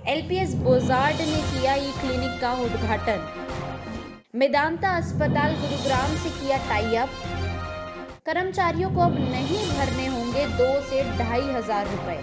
LPS बोजार्ड ने किया ई clinic का उद्घाटन। मेदांता अस्पताल गुरुग्राम से किया टाई अप। कर्मचारियों को अब नहीं भरने होंगे 2 से 2,500 रुपए।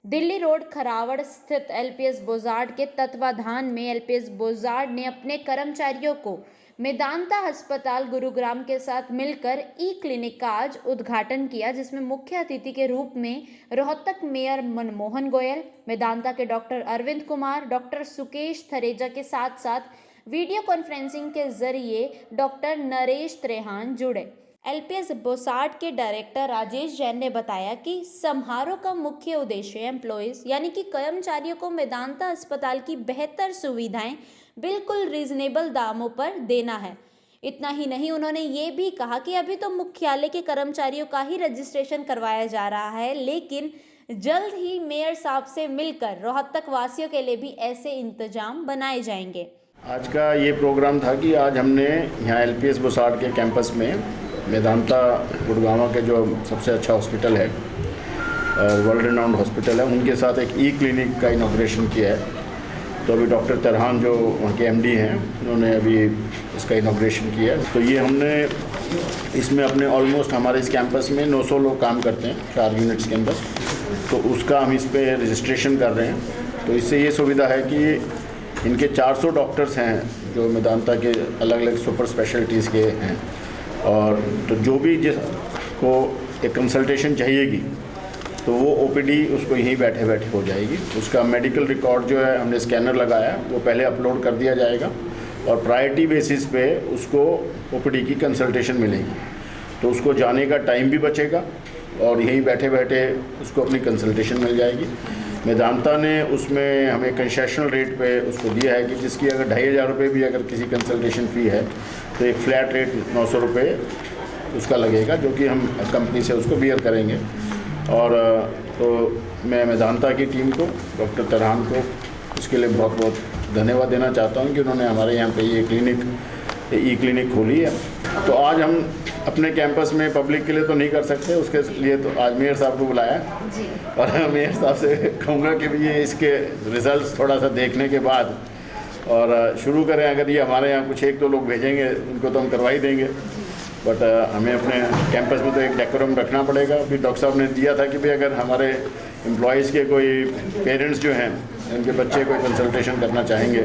दिल्ली रोड खरावड़ स्थित एलपीएस बोजार्ड के तत्वाधान में एलपीएस बोजार्ड ने अपने कर्मचारियों को मेदांता अस्पताल गुरुग्राम के साथ मिलकर ई क्लिनिक का आज उद्घाटन किया, जिसमें मुख्य अतिथि के रूप में रोहतक मेयर मनमोहन गोयल, मेदांता के डॉक्टर अरविंद कुमार, डॉक्टर सुकेश थरेजा के साथ साथ वीडियो कॉन्फ्रेंसिंग के जरिए डॉक्टर नरेश त्रेहान जुड़े। एलपीएस बोजार्ड के डायरेक्टर राजेश जैन ने बताया कि समारोह का मुख्य उद्देश्य एम्प्लॉयज यानी कि कर्मचारियों को मेदांता अस्पताल की बेहतर सुविधाएं बिल्कुल रीजनेबल दामों पर देना है। इतना ही नहीं, उन्होंने ये भी कहा कि अभी तो मुख्यालय के कर्मचारियों का ही रजिस्ट्रेशन करवाया जा रहा है, लेकिन जल्द ही मेयर साहब से मिलकर रोहतक वासियों के लिए भी ऐसे इंतजाम बनाए जाएंगे। आज का ये प्रोग्राम था कि आज हमने यहाँ एलपीएस बोजार्ड के कैंपस में मेदांता गुड़गांव के जो सबसे अच्छा हॉस्पिटल है, वर्ल्ड रिनाउंड हॉस्पिटल है, उनके साथ एक ई क्लिनिक का इनॉग्रेशन किया है। तो अभी डॉक्टर तरहान जो वहाँ के एमडी हैं, उन्होंने अभी इसका इनॉग्रेशन किया है। तो ये हमने इसमें अपने ऑलमोस्ट हमारे इस कैंपस में 900 लोग काम करते हैं 4 यूनिट्स के अंदर, तो उसका हम इस पर रजिस्ट्रेशन कर रहे हैं। तो इससे ये सुविधा है कि इनके 400 डॉक्टर्स हैं जो मेदांता के अलग अलग सुपर स्पेशलिटीज़ के हैं, और तो जो भी जिसको एक कंसल्टेशन चाहिएगी तो वो ओपीडी उसको यहीं बैठे बैठे हो जाएगी। उसका मेडिकल रिकॉर्ड जो है हमने स्कैनर लगाया, वो पहले अपलोड कर दिया जाएगा और प्रायोरिटी बेसिस पे उसको ओपीडी की कंसल्टेशन मिलेगी। तो उसको जाने का टाइम भी बचेगा और यहीं बैठे बैठे उसको अपनी कंसल्टेशन मिल जाएगी। मेदांता ने उसमें हमें कंसेशनल रेट पे उसको दिया है कि जिसकी अगर 2,500 रुपये भी अगर किसी कंसल्टेशन फ़ी है तो एक फ्लैट रेट 900 रुपये उसका लगेगा, जो कि हम कंपनी से उसको बियर करेंगे। और तो मैं मेदांता की टीम को, डॉक्टर तरहान को इसके लिए बहुत बहुत धन्यवाद देना चाहता हूँ कि उन्होंने हमारे यहाँ पे ये ई क्लिनिक खोली है। तो आज हम अपने कैंपस में पब्लिक के लिए तो नहीं कर सकते, उसके लिए तो आज मेयर साहब को बुलाया और मेयर साहब से कहूँगा कि ये इसके रिजल्ट्स थोड़ा सा देखने के बाद और शुरू करें। अगर ये हमारे यहाँ कुछ 1-2 लोग भेजेंगे उनको तो हम करवा ही देंगे, बट हमें अपने कैंपस में तो एक डेकोरम रखना पड़ेगा। अभी डॉक्टर साहब ने दिया था कि भाई अगर हमारे एम्प्लॉयज़ के कोई पेरेंट्स जो हैं उनके बच्चे कोई कंसल्टेशन करना चाहेंगे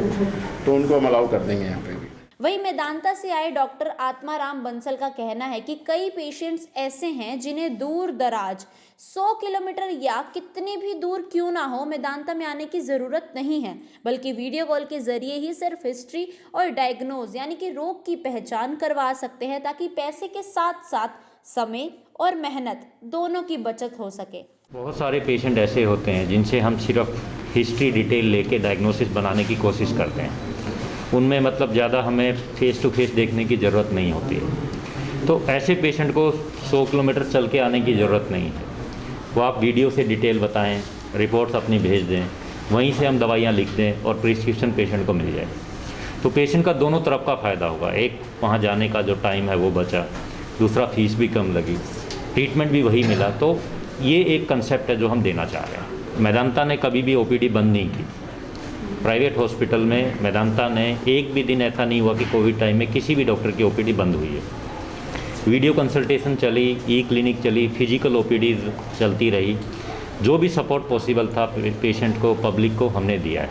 तो उनको हम अलाउ कर देंगे यहाँ पे भी। वहीं मेदांता से आए डॉक्टर आत्माराम बंसल का कहना है कि कई पेशेंट्स ऐसे हैं जिन्हें दूर दराज 100 किलोमीटर या कितनी भी दूर क्यों ना हो मेदांता में आने की ज़रूरत नहीं है, बल्कि वीडियो कॉल के जरिए ही सिर्फ हिस्ट्री और डायग्नोज यानी कि रोग की पहचान करवा सकते हैं, ताकि पैसे के साथ साथ समय और मेहनत दोनों की बचत हो सके। बहुत सारे पेशेंट ऐसे होते हैं जिनसे हम सिर्फ हिस्ट्री डिटेल लेके डायग्नोसिस बनाने की कोशिश करते हैं, उनमें मतलब ज़्यादा हमें फेस टू फेस देखने की ज़रूरत नहीं होती है। तो ऐसे पेशेंट को 100 किलोमीटर चल के आने की ज़रूरत नहीं है, वो आप वीडियो से डिटेल बताएं, रिपोर्ट्स अपनी भेज दें, वहीं से हम दवाइयाँ लिख दें और प्रिस्क्रिप्शन पेशेंट को मिल जाए। तो पेशेंट का दोनों तरफ का फ़ायदा होगा, एक वहाँ जाने का जो टाइम है वो बचा, दूसरा फीस भी कम लगी, ट्रीटमेंट भी वही मिला। तो ये एक कंसेप्ट है जो हम देना चाह रहे हैं। मेदांता ने कभी भी ओपीडी बंद नहीं की। प्राइवेट हॉस्पिटल में मेदांता ने एक भी दिन ऐसा नहीं हुआ कि कोविड टाइम में किसी भी डॉक्टर की ओपीडी बंद हुई है। वीडियो कंसल्टेशन चली, ई क्लिनिक चली, फिजिकल ओपीडीज चलती रही, जो भी सपोर्ट पॉसिबल था पेशेंट को, पब्लिक को हमने दिया है।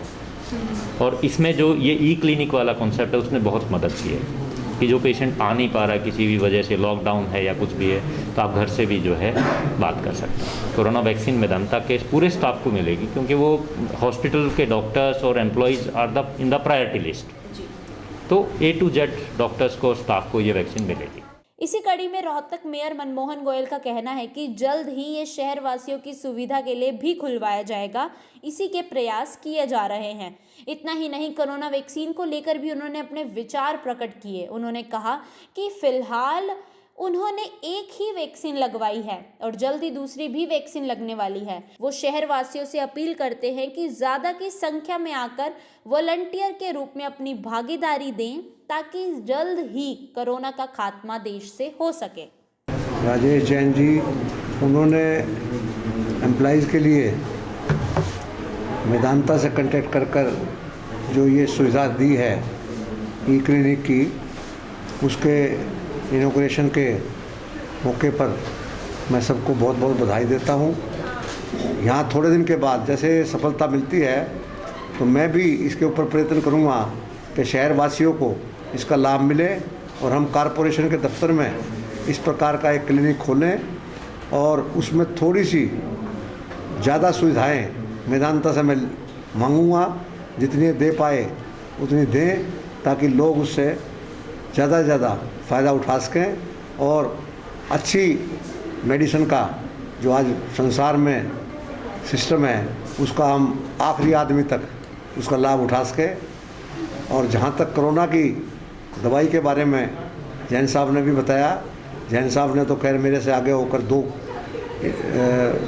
और इसमें जो ये ई क्लिनिक वाला कॉन्सेप्ट है उसने बहुत मदद की है कि जो पेशेंट आ नहीं पा रहा किसी भी वजह से, लॉकडाउन है या कुछ भी है, तो आप घर से भी जो है बात कर सकते हैं। कोरोना वैक्सीन मेदांता के पूरे स्टाफ को मिलेगी, क्योंकि वो हॉस्पिटल के डॉक्टर्स और employees are in the priority list. तो A to Z डॉक्टर्स को, स्टाफ को ये वैक्सीन मिलेगी। इसी कड़ी में रोहतक मेयर मनमोहन गोयल का कहना है कि जल्द ही ये शहर वासियों की सुविधा के लिए भी खुलवाया जाएगा, इसी के प्रयास किए जा रहे हैं। इतना ही नहीं, कोरोना वैक्सीन को लेकर भी उन्होंने अपने विचार प्रकट किए। उन्होंने कहा कि फिलहाल उन्होंने एक ही वैक्सीन लगवाई है और जल्दी दूसरी भी वैक्सीन लगने वाली है। वो शहर वासियों से अपील करते हैं कि ज़्यादा की संख्या में आकर वॉलंटियर के रूप में अपनी भागीदारी दें, ताकि जल्द ही कोरोना का खात्मा देश से हो सके। राजेश जैन जी, उन्होंने एम्प्लॉइज़ के लिए मेदांता से कांटेक्ट कर जो ये सुविधा दी है ई क्लिनिक की, उसके इनॉग्रेशन के मौके पर मैं सबको बहुत बहुत बधाई देता हूँ। यहाँ थोड़े दिन के बाद जैसे सफलता मिलती है तो मैं भी इसके ऊपर प्रयत्न करूँगा कि शहर वासियों को इसका लाभ मिले और हम कॉरपोरेशन के दफ्तर में इस प्रकार का एक क्लिनिक खोलें और उसमें थोड़ी सी ज़्यादा सुविधाएं मेदांता से मैं मांगूंगा, जितनी दे पाए उतनी दें ताकि लोग उससे ज़्यादा से ज़्यादा फ़ायदा उठा सकें और अच्छी मेडिसिन का जो आज संसार में सिस्टम है उसका हम आखिरी आदमी तक उसका लाभ उठा सकें। और जहाँ तक कोरोना की दवाई के बारे में जैन साहब ने भी बताया, जैन साहब ने तो खैर मेरे से आगे होकर 2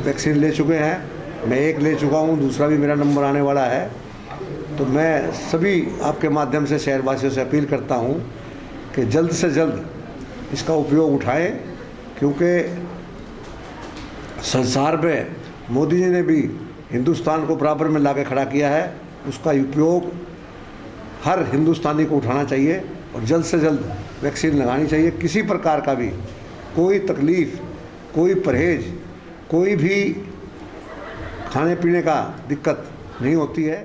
वैक्सीन ले चुके हैं, मैं 1 ले चुका हूँ, दूसरा भी मेरा नंबर आने वाला है। तो मैं सभी आपके माध्यम से शहरवासियों से अपील करता हूँ कि जल्द से जल्द इसका उपयोग उठाएं, क्योंकि संसार में मोदी जी ने भी हिंदुस्तान को बराबर में लाके खड़ा किया है, उसका उपयोग हर हिंदुस्तानी को उठाना चाहिए और जल्द से जल्द वैक्सीन लगानी चाहिए। किसी प्रकार का भी कोई तकलीफ़, कोई परहेज, कोई भी खाने पीने का दिक्कत नहीं होती है।